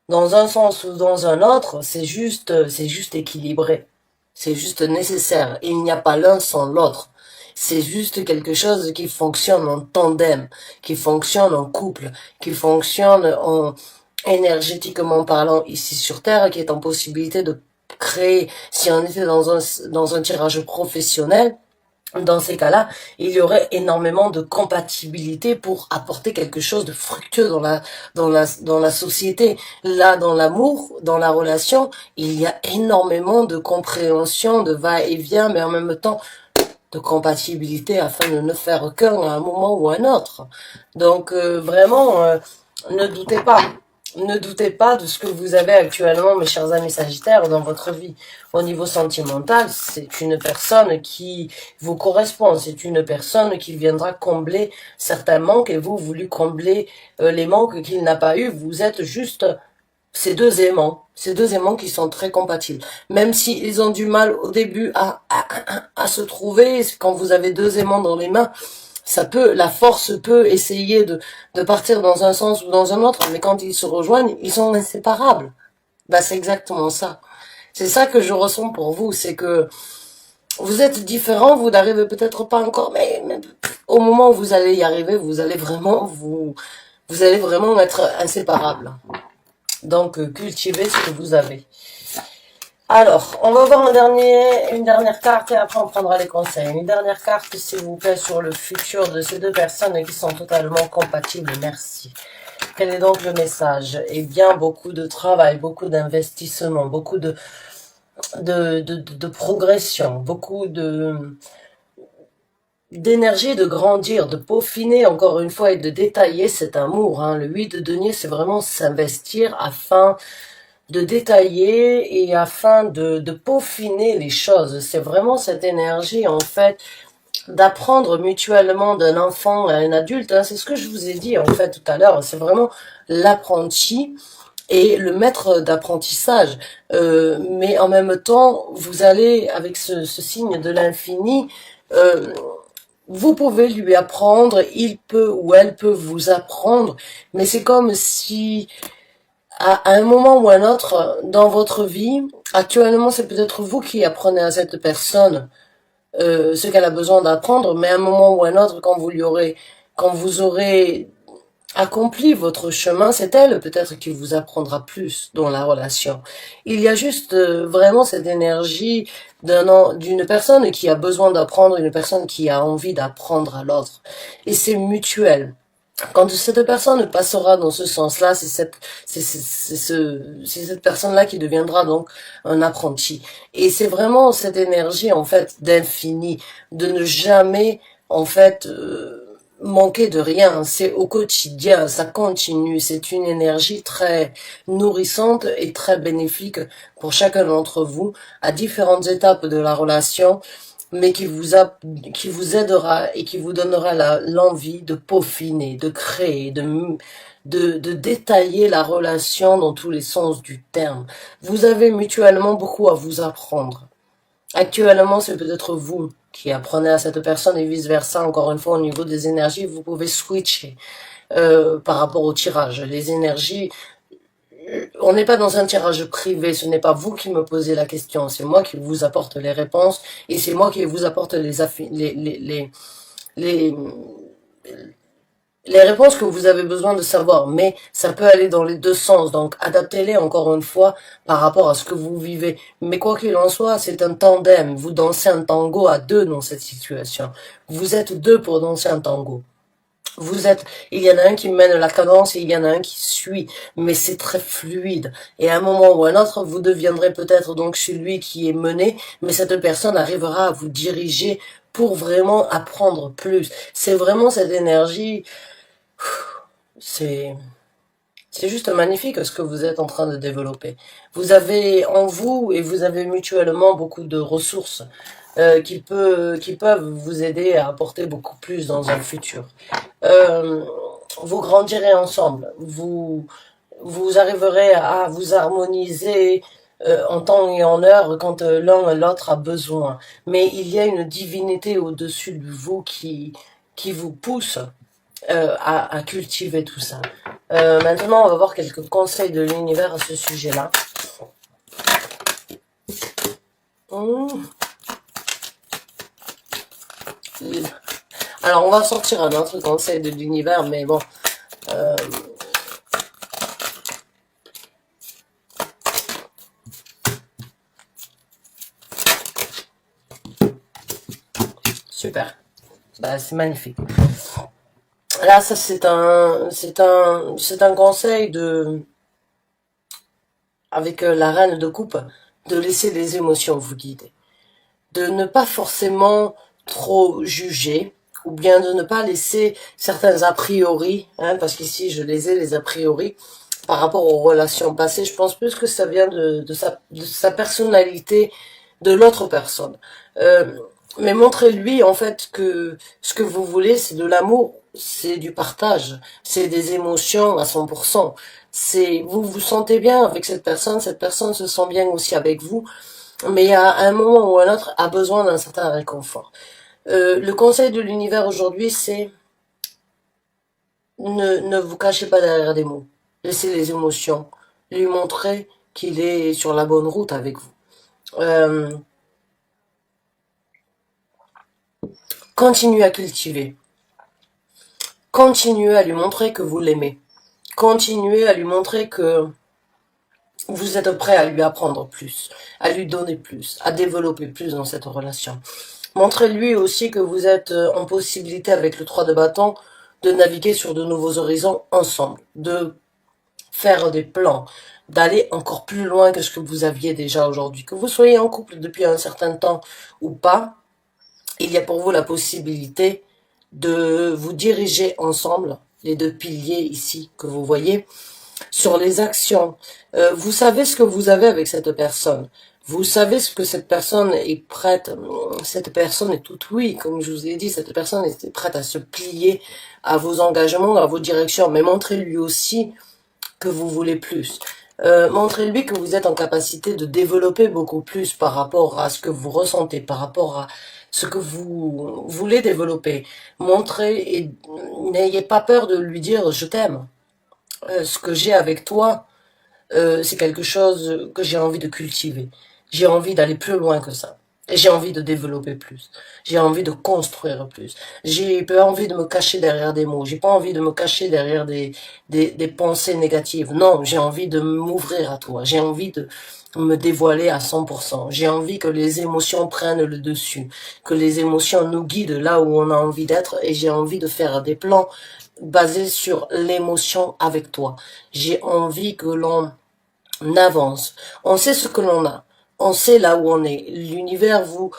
A: dans un sens ou dans un autre, c'est juste équilibré. C'est juste nécessaire. Il n'y a pas l'un sans l'autre. C'est juste quelque chose qui fonctionne en tandem, qui fonctionne en couple, qui fonctionne en énergétiquement parlant ici sur Terre, qui est en possibilité de créer, si on était dans un tirage professionnel, dans ces cas-là, il y aurait énormément de compatibilité pour apporter quelque chose de fructueux dans la société. Là, dans l'amour, dans la relation, il y a énormément de compréhension, de va-et-vient, mais en même temps, de compatibilité afin de ne faire qu'un à un moment ou à un autre. Donc, vraiment, ne doutez pas. Ne doutez pas de ce que vous avez actuellement, mes chers amis Sagittaires, dans votre vie. Au niveau sentimental, c'est une personne qui vous correspond. C'est une personne qui viendra combler certains manques et vous voulez combler les manques qu'il n'a pas eu. Vous êtes juste ces deux aimants qui sont très compatibles. Même s'ils ont du mal au début à se trouver, quand vous avez deux aimants dans les mains, la force peut essayer de partir dans un sens ou dans un autre, mais quand ils se rejoignent, ils sont inséparables. Bah, c'est exactement ça. C'est ça que je ressens pour vous, c'est que vous êtes différents, vous n'arrivez peut-être pas encore, mais au moment où vous allez y arriver, vous allez vraiment être inséparables. Donc, cultivez ce que vous avez. Alors, on va voir une dernière carte et après on prendra les conseils. Une dernière carte, s'il vous plaît, sur le futur de ces deux personnes qui sont totalement compatibles. Merci. Quel est donc le message? Eh bien, beaucoup de travail, beaucoup d'investissement, beaucoup de progression, beaucoup d'énergie de grandir, de peaufiner encore une fois et de détailler cet amour. Hein. Le 8 de denier, c'est vraiment s'investir afin de détailler et afin de peaufiner les choses. C'est vraiment cette énergie, en fait, d'apprendre mutuellement d'un enfant à un adulte. Hein. C'est ce que je vous ai dit, en fait, tout à l'heure. C'est vraiment l'apprenti et le maître d'apprentissage. Mais en même temps, vous allez, avec ce signe de l'infini, vous pouvez lui apprendre, il peut ou elle peut vous apprendre, mais c'est comme si à un moment ou à un autre dans votre vie, actuellement c'est peut-être vous qui apprenez à cette personne ce qu'elle a besoin d'apprendre, mais à un moment ou à un autre, quand vous aurez accompli votre chemin, c'est elle peut-être qui vous apprendra plus dans la relation. Il y a juste vraiment cette énergie d'une personne qui a besoin d'apprendre, une personne qui a envie d'apprendre à l'autre. Et c'est mutuel. Quand cette personne passera dans ce sens-là, c'est cette personne-là qui deviendra donc un apprenti. Et c'est vraiment cette énergie, en fait, d'infini, de ne jamais, en fait, manquer de rien. C'est au quotidien, ça continue. C'est une énergie très nourrissante et très bénéfique pour chacun d'entre vous à différentes étapes de la relation. mais qui vous aidera et qui vous donnera l'envie de peaufiner, de créer, de détailler la relation dans tous les sens du terme. Vous avez mutuellement beaucoup à vous apprendre. Actuellement, c'est peut-être vous qui apprenez à cette personne et vice-versa. Encore une fois, au niveau des énergies, vous pouvez switcher par rapport au tirage. Les énergies, on n'est pas dans un tirage privé, ce n'est pas vous qui me posez la question, c'est moi qui vous apporte les réponses et c'est moi qui vous apporte les, les réponses que vous avez besoin de savoir, mais ça peut aller dans les deux sens, donc adaptez-les encore une fois par rapport à ce que vous vivez. Mais quoi qu'il en soit, c'est un tandem, vous dansez un tango à deux dans cette situation. Vous êtes deux pour danser un tango. Il y en a un qui mène la cadence et il y en a un qui suit, mais c'est très fluide. Et à un moment ou à un autre, vous deviendrez peut-être donc celui qui est mené, mais cette personne arrivera à vous diriger pour vraiment apprendre plus. C'est vraiment cette énergie, c'est, c'est juste magnifique ce que vous êtes en train de développer. Vous avez en vous et vous avez mutuellement beaucoup de ressources qui peuvent vous aider à apporter beaucoup plus dans un futur. Euh, vous grandirez ensemble, vous arriverez à vous harmoniser en temps et en heure quand l'un et l'autre a besoin. Mais il y a une divinité au-dessus de vous qui vous pousse à cultiver tout ça. Maintenant, on va voir quelques conseils de l'univers à ce sujet-là. Mmh. Alors, on va sortir un autre conseil de l'univers, mais bon. Euh, super. Bah, c'est magnifique. Là, ça, c'est un conseil avec la reine de coupe, de laisser les émotions vous guider. De ne pas forcément trop juger, ou bien de ne pas laisser certains a priori, hein, parce qu'ici je les ai, les a priori, par rapport aux relations passées. Je pense plus que ça vient de sa personnalité de l'autre personne. Euh, mais montrez-lui en fait que ce que vous voulez, c'est de l'amour, c'est du partage, c'est des émotions à 100%. Vous vous sentez bien avec cette personne se sent bien aussi avec vous, mais à un moment ou à un autre a besoin d'un certain réconfort. Le conseil de l'univers aujourd'hui, c'est ne vous cachez pas derrière des mots. Laissez les émotions. Lui montrer qu'il est sur la bonne route avec vous. Euh, Continuez à cultiver. Continuez à lui montrer que vous l'aimez. Continuez à lui montrer que vous êtes prêt à lui apprendre plus, à lui donner plus, à développer plus dans cette relation. Montrez-lui aussi que vous êtes en possibilité avec le 3 de bâton de naviguer sur de nouveaux horizons ensemble, de faire des plans, d'aller encore plus loin que ce que vous aviez déjà aujourd'hui. Que vous soyez en couple depuis un certain temps ou pas, il y a pour vous la possibilité de vous diriger ensemble, les deux piliers ici que vous voyez, sur les actions. Vous savez ce que vous avez avec cette personne. Vous savez ce que cette personne est prête. Cette personne est toute oui, comme je vous ai dit, cette personne est prête à se plier à vos engagements, à vos directions. Mais montrez-lui aussi que vous voulez plus. Montrez-lui que vous êtes en capacité de développer beaucoup plus par rapport à ce que vous ressentez, par rapport à ce que vous voulez développer. Montrez et n'ayez pas peur de lui dire je t'aime. Ce que j'ai avec toi, c'est quelque chose que j'ai envie de cultiver. J'ai envie d'aller plus loin que ça. J'ai envie de développer plus. J'ai envie de construire plus. J'ai pas envie de me cacher derrière des mots. J'ai pas envie de me cacher derrière des pensées négatives. Non, j'ai envie de m'ouvrir à toi. J'ai envie de me dévoiler à 100%. J'ai envie que les émotions prennent le dessus. Que les émotions nous guident là où on a envie d'être. Et j'ai envie de faire des plans basés sur l'émotion avec toi. J'ai envie que l'on avance. On sait ce que l'on a. On sait là où on est. L'univers vous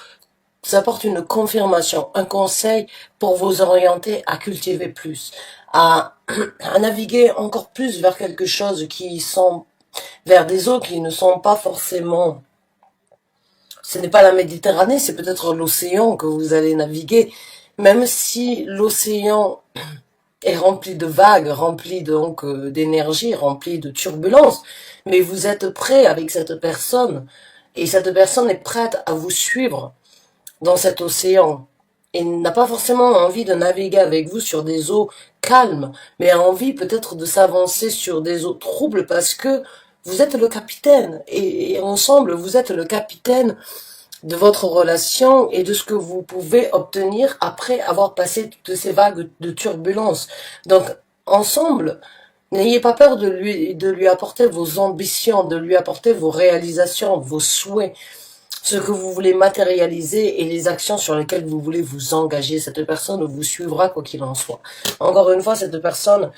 A: apporte une confirmation, un conseil pour vous orienter à cultiver plus, à naviguer encore plus vers quelque chose qui sont, vers des eaux qui ne sont pas forcément Ce n'est pas la Méditerranée, c'est peut-être l'océan que vous allez naviguer. Même si l'océan est rempli de vagues, rempli donc d'énergie, rempli de turbulences, mais vous êtes prêt avec cette personne, et cette personne est prête à vous suivre dans cet océan, et n'a pas forcément envie de naviguer avec vous sur des eaux calmes, mais a envie peut-être de s'avancer sur des eaux troubles parce que vous êtes le capitaine, et ensemble vous êtes le capitaine de votre relation et de ce que vous pouvez obtenir après avoir passé toutes ces vagues de turbulence. Donc, ensemble, n'ayez pas peur de lui apporter vos ambitions, de lui apporter vos réalisations, vos souhaits, ce que vous voulez matérialiser et les actions sur lesquelles vous voulez vous engager. Cette personne vous suivra quoi qu'il en soit. Encore une fois, cette personne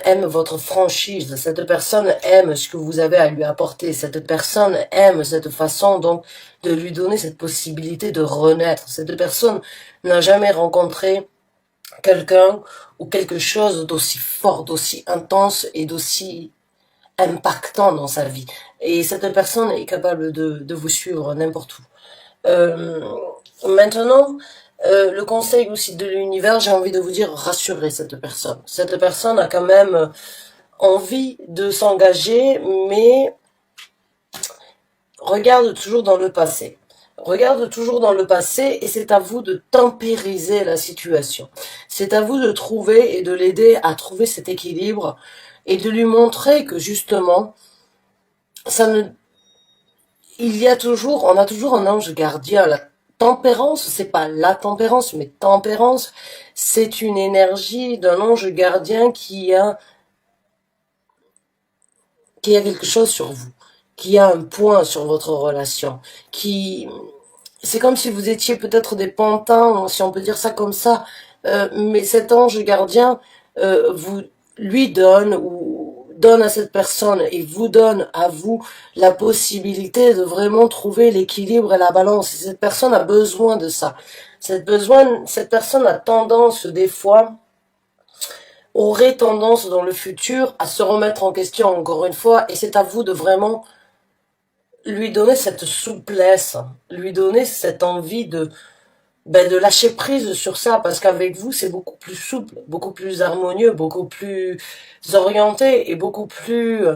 A: aime votre franchise, cette personne aime ce que vous avez à lui apporter, cette personne aime cette façon donc de lui donner cette possibilité de renaître. Cette personne n'a jamais rencontré quelqu'un ou quelque chose d'aussi fort, d'aussi intense et d'aussi impactant dans sa vie. Et cette personne est capable de vous suivre n'importe où. Euh, Maintenant, le conseil aussi de l'univers, j'ai envie de vous dire, rassurez cette personne. Cette personne a quand même envie de s'engager, mais regarde toujours dans le passé. Regarde toujours dans le passé et c'est à vous de tempériser la situation. C'est à vous de trouver et de l'aider à trouver cet équilibre et de lui montrer que justement, ça ne, on a toujours un ange gardien. La tempérance, c'est pas la tempérance, mais tempérance, c'est une énergie d'un ange gardien qui a quelque chose sur vous, qui a un point sur votre relation, c'est comme si vous étiez peut-être des pantins, si on peut dire ça comme ça, mais cet ange gardien vous lui donne ou donne à cette personne et vous donne à vous la possibilité de vraiment trouver l'équilibre et la balance. Et cette personne a besoin de ça. Cette personne a tendance des fois aurait tendance dans le futur à se remettre en question encore une fois et c'est à vous de vraiment lui donner cette souplesse, lui donner cette envie de lâcher prise sur ça parce qu'avec vous c'est beaucoup plus souple, beaucoup plus harmonieux, beaucoup plus orienté et beaucoup plus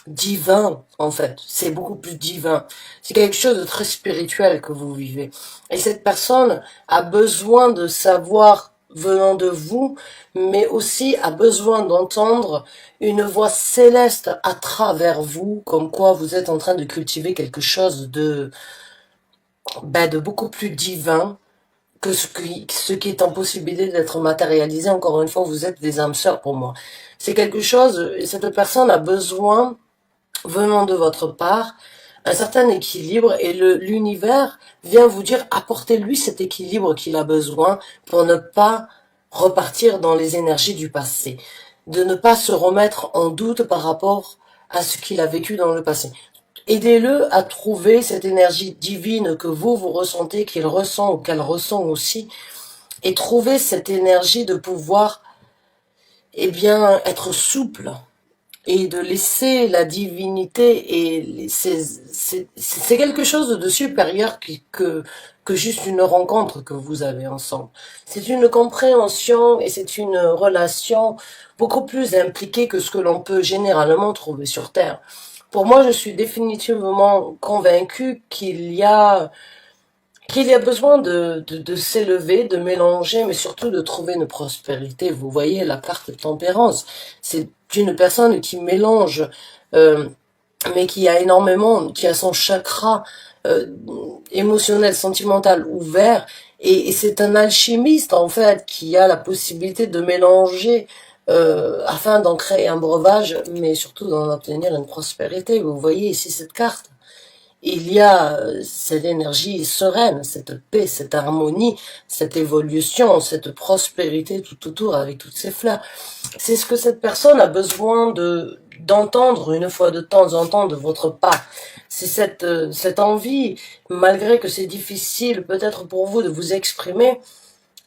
A: divin en fait. C'est beaucoup plus divin. C'est quelque chose de très spirituel que vous vivez. Et cette personne a besoin de savoir venant de vous, mais aussi a besoin d'entendre une voix céleste à travers vous, comme quoi vous êtes en train de cultiver quelque chose de beaucoup plus divin que ce qui est en possibilité d'être matérialisé. Encore une fois, vous êtes des âmes sœurs pour moi. C'est quelque chose, cette personne a besoin, venant de votre part, un certain équilibre et l'univers vient vous dire apportez-lui cet équilibre qu'il a besoin pour ne pas repartir dans les énergies du passé, de ne pas se remettre en doute par rapport à ce qu'il a vécu dans le passé. Aidez-le à trouver cette énergie divine que vous ressentez, qu'il ressent ou qu'elle ressent aussi, et trouver cette énergie de pouvoir, eh bien, être souple et de laisser la divinité et c'est quelque chose de supérieur que juste une rencontre que vous avez ensemble. C'est une compréhension et c'est une relation beaucoup plus impliquée que ce que l'on peut généralement trouver sur Terre. Pour moi, je suis définitivement convaincue qu'il y a besoin de s'élever, de mélanger, mais surtout de trouver une prospérité. Vous voyez la carte tempérance, c'est une personne qui mélange, mais qui a son chakra émotionnel, sentimental ouvert, et c'est un alchimiste en fait qui a la possibilité de mélanger afin d'en créer un breuvage, mais surtout d'en obtenir une prospérité. Vous voyez ici cette carte. Il y a cette énergie sereine, cette paix, cette harmonie, cette évolution, cette prospérité tout autour avec toutes ces fleurs. C'est ce que cette personne a besoin d'entendre une fois de temps en temps de votre part. C'est cette envie, malgré que c'est difficile peut-être pour vous de vous exprimer,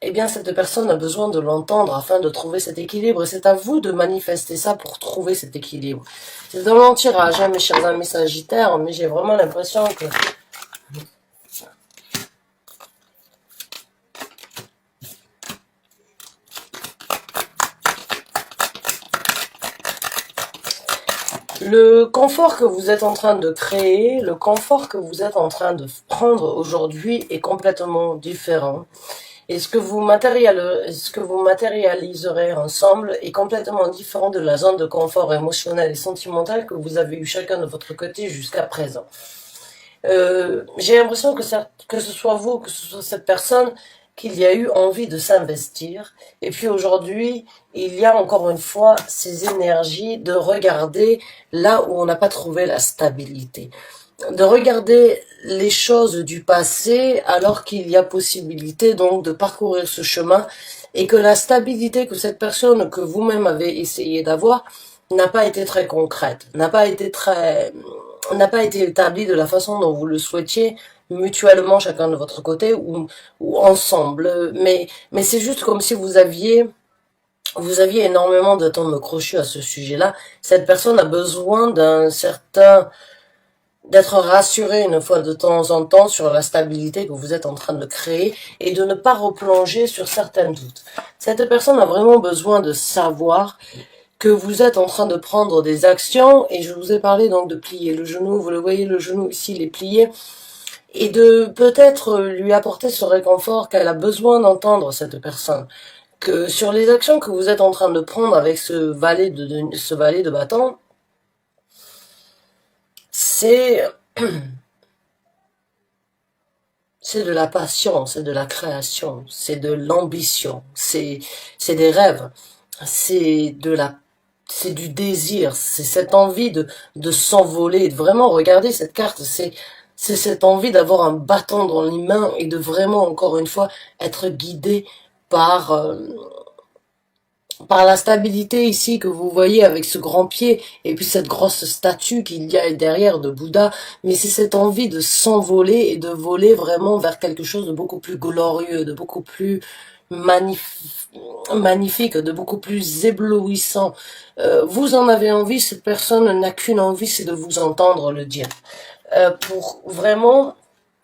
A: eh bien cette personne a besoin de l'entendre afin de trouver cet équilibre. C'est à vous de manifester ça pour trouver cet équilibre. C'est un long tirage, hein, mes chers amis sagittaires, mais j'ai vraiment l'impression que le confort que vous êtes en train de créer, le confort que vous êtes en train de prendre aujourd'hui est complètement différent. Et ce que vous matérialiserez ensemble est complètement différent de la zone de confort émotionnel et sentimental que vous avez eu chacun de votre côté jusqu'à présent. J'ai l'impression que ce soit vous, que ce soit cette personne, qu'il y a eu envie de s'investir. Et puis aujourd'hui, il y a encore une fois ces énergies de regarder là où on n'a pas trouvé la stabilité. De regarder les choses du passé alors qu'il y a possibilité donc de parcourir ce chemin et que la stabilité que cette personne que vous-même avez essayé d'avoir n'a pas été très concrète, n'a pas été établie de la façon dont vous le souhaitiez mutuellement chacun de votre côté ou ensemble. Mais c'est juste comme si vous aviez énormément d'atomes crochus à ce sujet-là. Cette personne a besoin d'être rassuré une fois de temps en temps sur la stabilité que vous êtes en train de créer et de ne pas replonger sur certains doutes. Cette personne a vraiment besoin de savoir que vous êtes en train de prendre des actions, et je vous ai parlé donc de plier le genou, vous le voyez, le genou ici, il est plié, et de peut-être lui apporter ce réconfort qu'elle a besoin d'entendre, cette personne. Que sur les actions que vous êtes en train de prendre avec ce valet de bâton, c'est de la passion, c'est de la création, c'est de l'ambition, c'est des rêves, c'est du désir, c'est cette envie de s'envoler, de vraiment regarder cette carte, c'est cette envie d'avoir un bâton dans les mains et de vraiment, encore une fois, être guidé par, par la stabilité ici que vous voyez avec ce grand pied et puis cette grosse statue qu'il y a derrière de Bouddha, mais c'est cette envie de s'envoler et de voler vraiment vers quelque chose de beaucoup plus glorieux, de beaucoup plus magnifique, de beaucoup plus éblouissant. Vous en avez envie, cette personne n'a qu'une envie, c'est de vous entendre le dire. Pour vraiment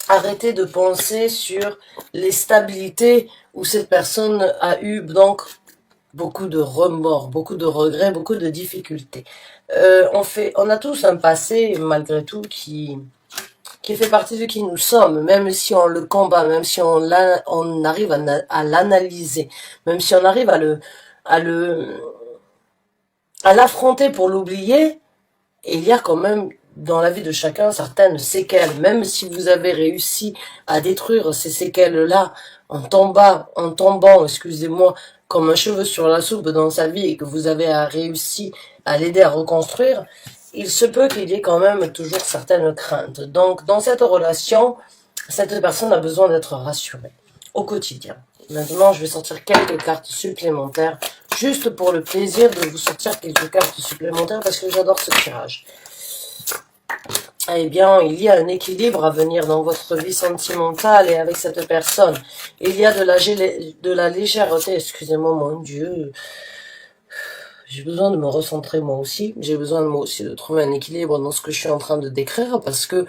A: arrêter de penser sur les stabilités où cette personne a eu donc beaucoup de remords, beaucoup de regrets, beaucoup de difficultés. On a tous un passé, malgré tout, qui fait partie de qui nous sommes, même si on le combat, même si on arrive à l'analyser, même si on arrive à l'affronter pour l'oublier, il y a quand même dans la vie de chacun certaines séquelles, même si vous avez réussi à détruire ces séquelles-là en tombant, excusez-moi, comme un cheveu sur la soupe dans sa vie et que vous avez réussi à l'aider à reconstruire, il se peut qu'il y ait quand même toujours certaines craintes. Donc, dans cette relation, cette personne a besoin d'être rassurée au quotidien. Maintenant, je vais sortir quelques cartes supplémentaires, juste pour le plaisir de vous sortir quelques cartes supplémentaires, parce que j'adore ce tirage. Eh bien, il y a un équilibre à venir dans votre vie sentimentale et avec cette personne. Il y a de la légèreté, excusez-moi, mon Dieu. J'ai besoin de me recentrer moi aussi. J'ai besoin de moi aussi de trouver un équilibre dans ce que je suis en train de décrire parce que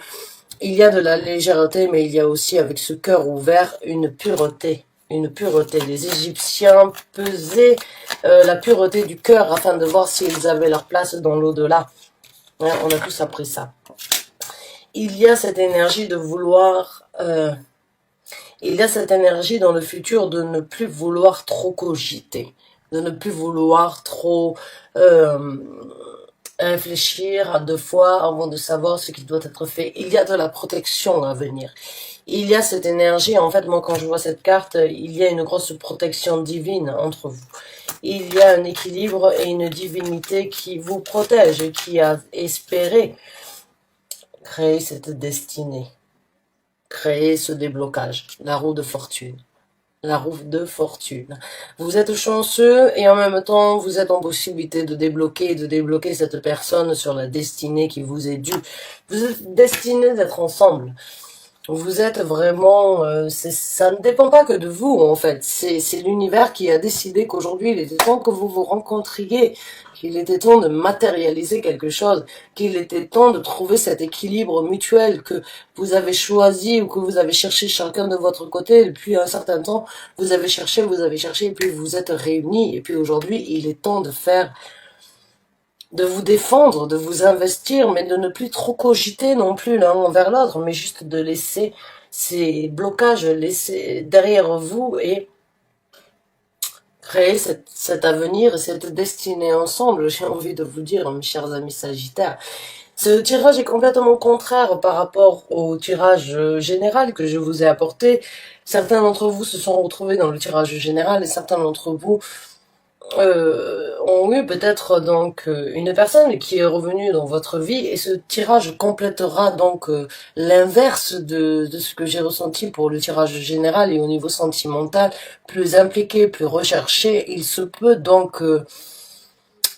A: il y a de la légèreté, mais il y a aussi avec ce cœur ouvert une pureté. Une pureté. Les Égyptiens pesaient la pureté du cœur afin de voir s'ils avaient leur place dans l'au-delà. Ouais, on a tous appris ça. Il y a cette énergie de vouloir... il y a cette énergie dans le futur de ne plus vouloir trop cogiter, de ne plus vouloir trop réfléchir à deux fois avant de savoir ce qui doit être fait. Il y a de la protection à venir. Il y a cette énergie, en fait, moi quand je vois cette carte, il y a une grosse protection divine entre vous. Il y a un équilibre et une divinité qui vous protège et qui a espéré créer cette destinée, créer ce déblocage, la roue de fortune. La roue de fortune. Vous êtes chanceux et en même temps, vous êtes en possibilité de débloquer cette personne sur la destinée qui vous est due. Vous êtes destinés d'être ensemble. Vous êtes vraiment, ça ne dépend pas que de vous en fait. C'est l'univers qui a décidé qu'aujourd'hui il était temps que vous vous rencontriez, qu'il était temps de matérialiser quelque chose, qu'il était temps de trouver cet équilibre mutuel que vous avez choisi ou que vous avez cherché chacun de votre côté depuis un certain temps. Vous avez cherché et puis vous vous êtes réunis et puis aujourd'hui il est temps de vous défendre, de vous investir, mais de ne plus trop cogiter non plus l'un envers l'autre, mais juste de laisser ces blocages laisser derrière vous et créer cet avenir et cette destinée ensemble. J'ai envie de vous dire, mes chers amis Sagittaires, ce tirage est complètement contraire par rapport au tirage général que je vous ai apporté. Certains d'entre vous se sont retrouvés dans le tirage général et certains d'entre vous ont eu peut-être donc une personne qui est revenue dans votre vie et ce tirage complétera donc l'inverse de ce que j'ai ressenti pour le tirage général et au niveau sentimental, plus impliqué, plus recherché. Il se peut donc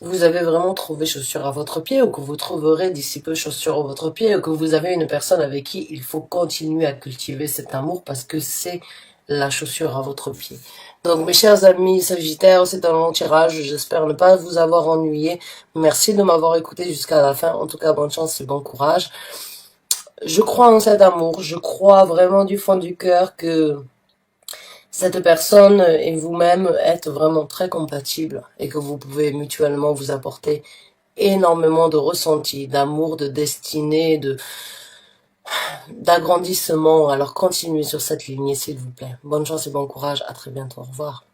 A: vous avez vraiment trouvé chaussure à votre pied ou que vous trouverez d'ici peu chaussure à votre pied ou que vous avez une personne avec qui il faut continuer à cultiver cet amour parce que c'est la chaussure à votre pied. Donc mes chers amis Sagittaires, c'est un long tirage, j'espère ne pas vous avoir ennuyé. Merci de m'avoir écouté jusqu'à la fin. En tout cas, bonne chance et bon courage. Je crois en cet amour, je crois vraiment du fond du cœur que cette personne et vous-même êtes vraiment très compatibles et que vous pouvez mutuellement vous apporter énormément de ressentis, d'amour, de destinée, d'agrandissement. Alors continuez sur cette lignée s'il vous plaît. Bonne chance et bon courage, à très bientôt, au revoir.